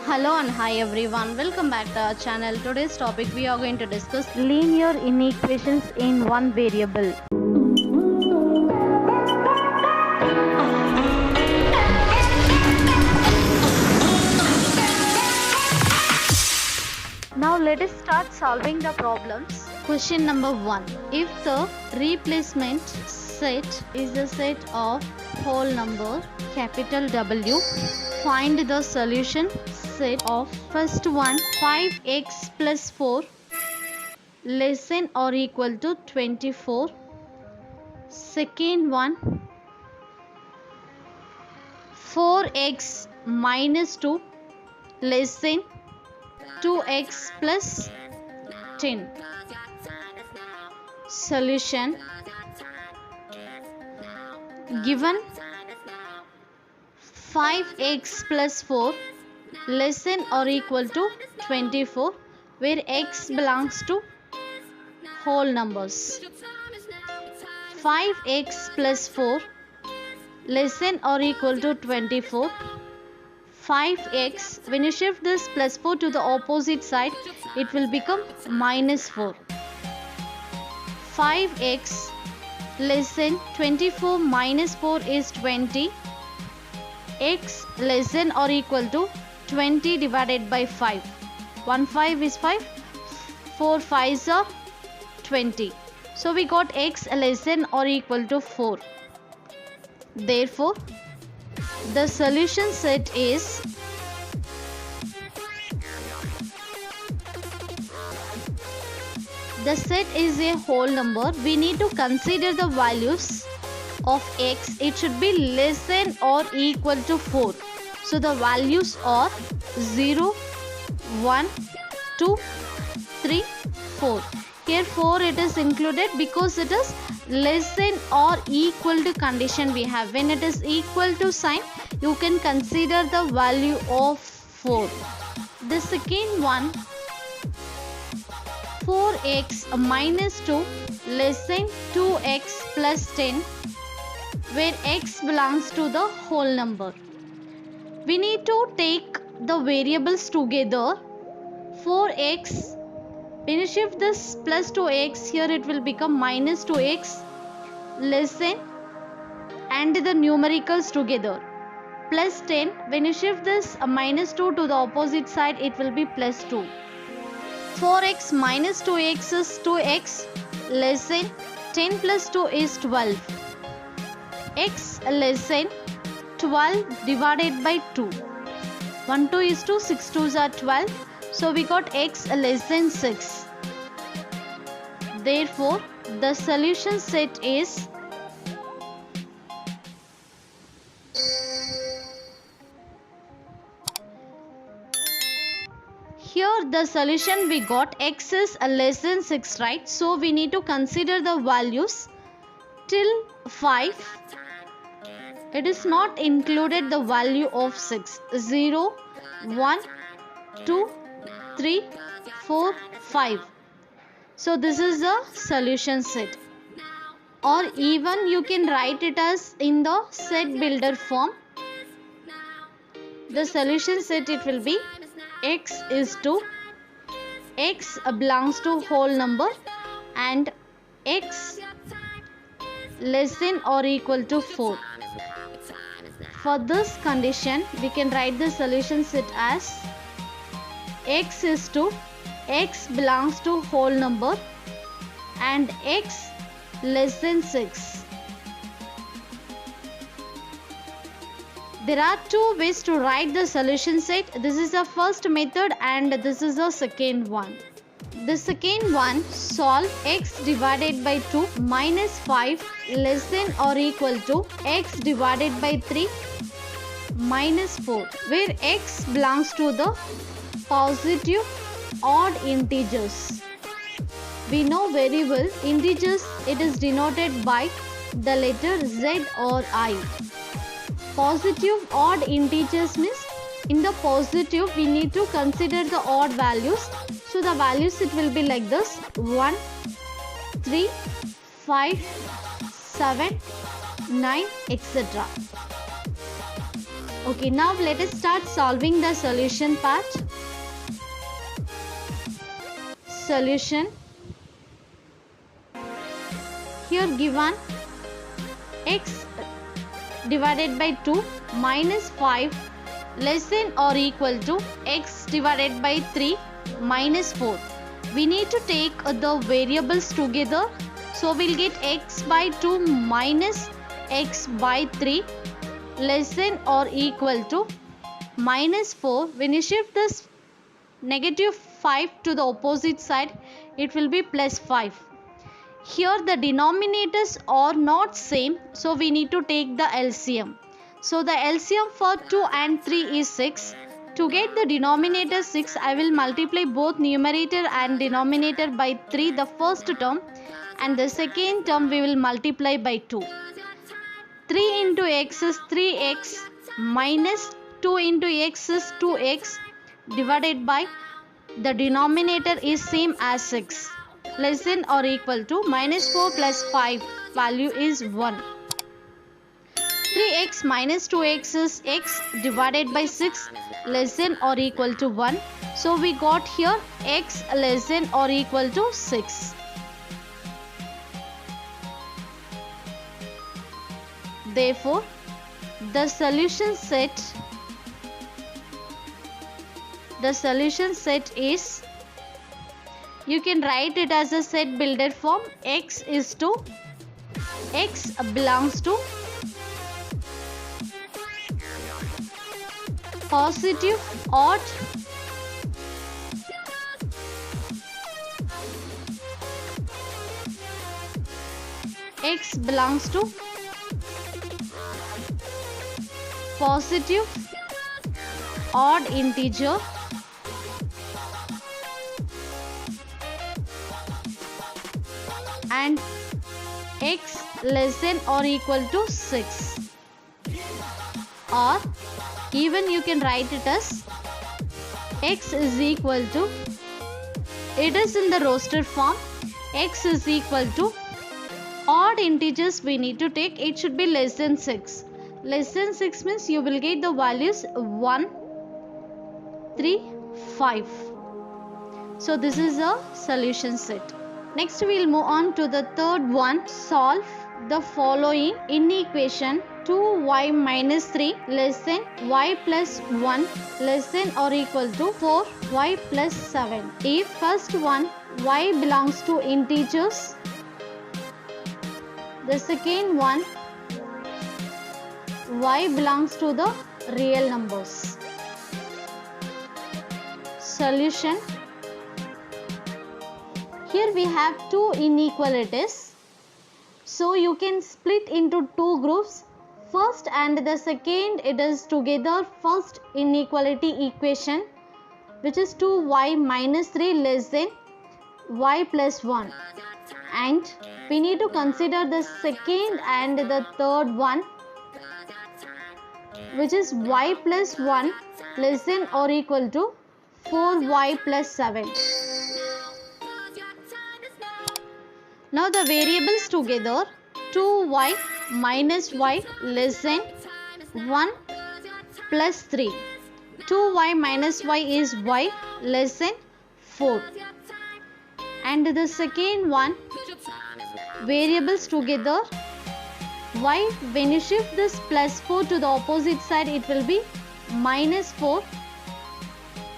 Hello and hi everyone, welcome back to our channel. Today's topic we are going to discuss linear inequations in one variable. Now let us start solving the problems. Question number 1. If the replacement set is a set of whole number capital W, find the solution set of first one 5x plus 4 less than or equal to 24. Second one 4x minus 2 less than 2x plus 10. Solution given 5x plus 4 less than or equal to 24, where x belongs to whole numbers. 5x plus 4 less than or equal to 24. 5x, when you shift this plus 4 to the opposite side, it will become minus 4. 5x less than 24 minus 4 is 20. X less than or equal to 20 divided by 5. 1 5 is 5. 4 5s are 20. So we got x less than or equal to 4. Therefore, the solution set is the set is a whole number. We need to consider the values of x. It should be less than or equal to 4. So the values are 0, 1, 2, 3, 4. Here 4 it is included because it is less than or equal to condition we have. When it is equal to sign, you can consider the value of 4. The second one 4x minus 2 less than 2x plus 10, where x belongs to the whole number. We need to take the variables together. 4x, when you shift this plus 2x, here it will become minus 2x less than, and the numericals together. Plus 10, when you shift this minus 2 to the opposite side, it will be plus 2. 4x minus 2x is 2x less than 10 plus 2 is 12. X less than 12 divided by 2. 1 2 is 2, 6 2s are 12. So we got x less than 6. Therefore, the solution set is here the solution we got x is less than 6, right? So we need to consider the values till 5. It is not included the value of 6. 0, 1, 2, 3, 4, 5. So this is the solution set. Or even you can write it as in the set builder form. The solution set it will be x is to x belongs to whole number and x less than or equal to 4. For this condition, we can write the solution set as x is to x belongs to whole number and x less than 6. There are two ways to write the solution set. This is the first method and this is the second one. The second one, solve x divided by 2 minus 5 less than or equal to x divided by 3 minus 4, where x belongs to the positive odd integers. We know very well integers, it is denoted by the letter z or I. Positive odd integers means in the positive we need to consider the odd values. So the values it will be like this: 1, 3, 5, 7, 9, etc. Okay, now let us start solving the solution part. Solution. Here given x divided by 2 minus 5 less than or equal to x divided by 3 minus 4. We need to take the variables together. So we'll get x by 2 minus x by 3 less than or equal to minus 4. When you shift this negative 5 to the opposite side, it will be plus 5. Here the denominators are not same, so we need to take the LCM. So the LCM for 2 and 3 is 6. To get the denominator 6, I will multiply both numerator and denominator by 3, the first term, and the second term we will multiply by 2. 3 into x is 3x minus 2 into x is 2x divided by the denominator is same as 6 less than or equal to minus 4 plus 5 value is 1. 3x minus 2x is x divided by 6 less than or equal to 1. So we got here x less than or equal to 6. Therefore, the solution set is, you can write it as a set builder form. X belongs to positive, odd, x belongs to positive, odd integer, and x less than or equal to 6, or even you can write it as x is equal to, it is in the roster form, x is equal to odd integers we need to take, it should be less than 6. Less than 6 means you will get the values 1, 3, 5. So this is a solution set. Next we will move on to the third one. Solve the following inequation: 2y minus 3 less than y plus 1 less than or equal to 4y plus 7. If first one y belongs to integers, the second one y belongs to the real numbers. Solution. Here we have two inequalities. So you can split into two groups. First and the second, it is together. First inequality equation, which is 2y minus 3 less than y plus 1. And we need to consider the second and the third one, which is y plus 1 less than or equal to 4y plus 7. Now the variables together: 2y minus y less than 1 plus 3. 2y minus y is y less than 4. And the second one, variables together, y, when you shift this plus 4 to the opposite side, it will be minus 4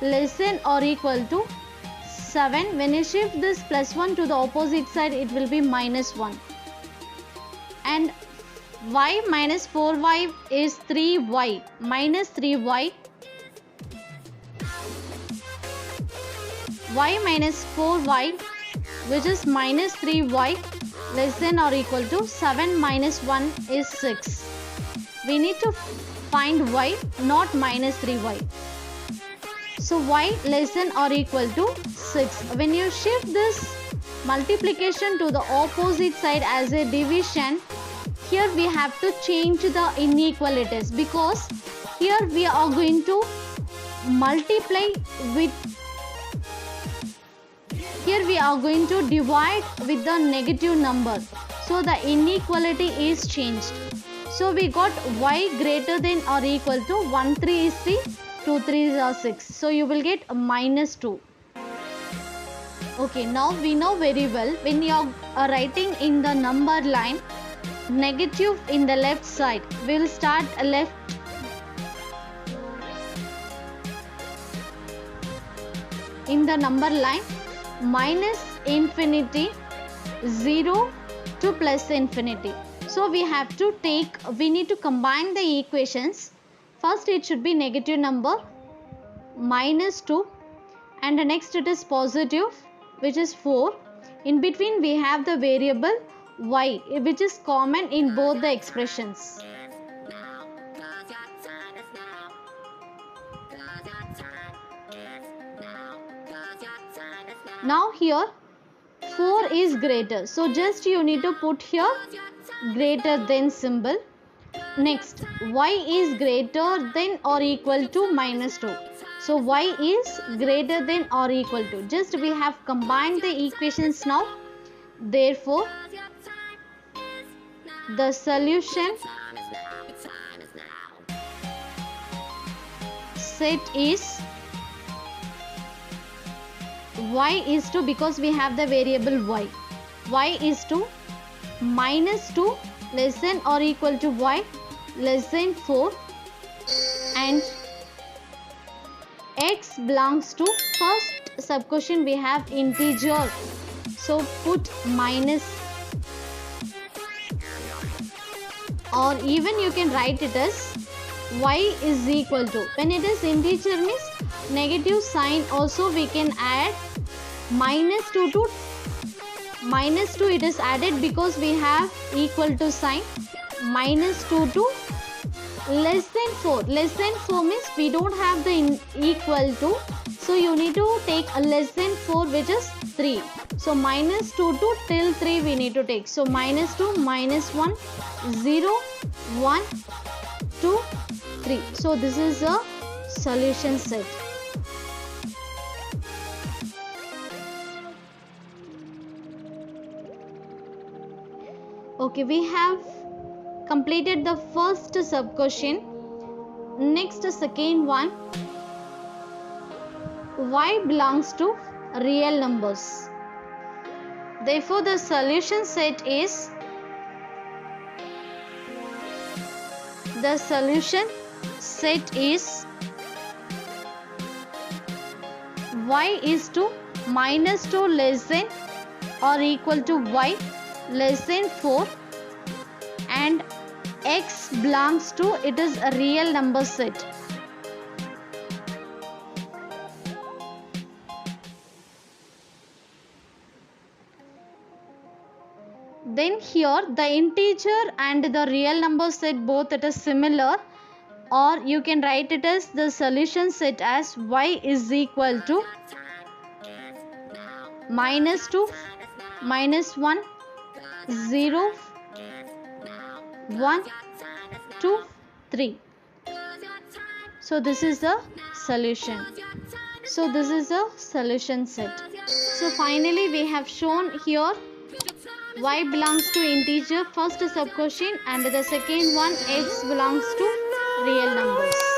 less than or equal to 7. When you shift this plus 1 to the opposite side, it will be minus 1. And y minus 4y is 3y minus 3y. Y minus 4y, which is minus 3y less than or equal to 7 minus 1 is 6. We need to find y, not minus 3y. So y less than or equal to 6. When you shift this multiplication to the opposite side as a division, here we have to change the inequalities, because here we are going to multiply with, here we are going to divide with the negative number. So the inequality is changed. So we got y greater than or equal to 1 3 is 3, 2 3 are 6. So you will get minus 2. Okay, now we know very well when you are writing in the number line, negative in the left side, we will start left. In the number line, minus infinity, 0 to plus infinity. So we need to combine the equations. First it should be negative number minus 2 and the next it is positive, which is 4. In between we have the variable y, which is common in both the expressions. Now here 4 is greater, so just you need to put here greater than symbol. Next, y is greater than or equal to minus 2. So y is greater than or equal to. Just we have combined the equations now. Therefore, the solution set is y is to, because we have the variable y is to minus 2 less than or equal to y less than 4, and x belongs to, first sub question we have integer, so put minus, or even you can write it as y is equal to, when it is integer means negative sign also we can add minus 2 to minus 2, it is added because we have equal to sign, minus 2 to less than 4. Less than 4 means we don't have the equal to, so you need to take a less than 4, which is 3. So minus 2 to till 3 we need to take. So minus 2, minus 1, 0, 1, 2, 3. So this is a solution set. Okay, we have completed the first sub question. Next, second one, y belongs to real numbers. Therefore, the solution set is, y is to minus 2 less than or equal to y less than 4, and x belongs to, it is a real number set. Then here the integer and the real number set, both it is similar, or you can write it as the solution set as y is equal to minus 2, minus 1, 0, 1, 2, 3. So this is the solution. So this is a solution set. So finally we have shown here y belongs to integer, first sub question, and the second one x belongs to real numbers.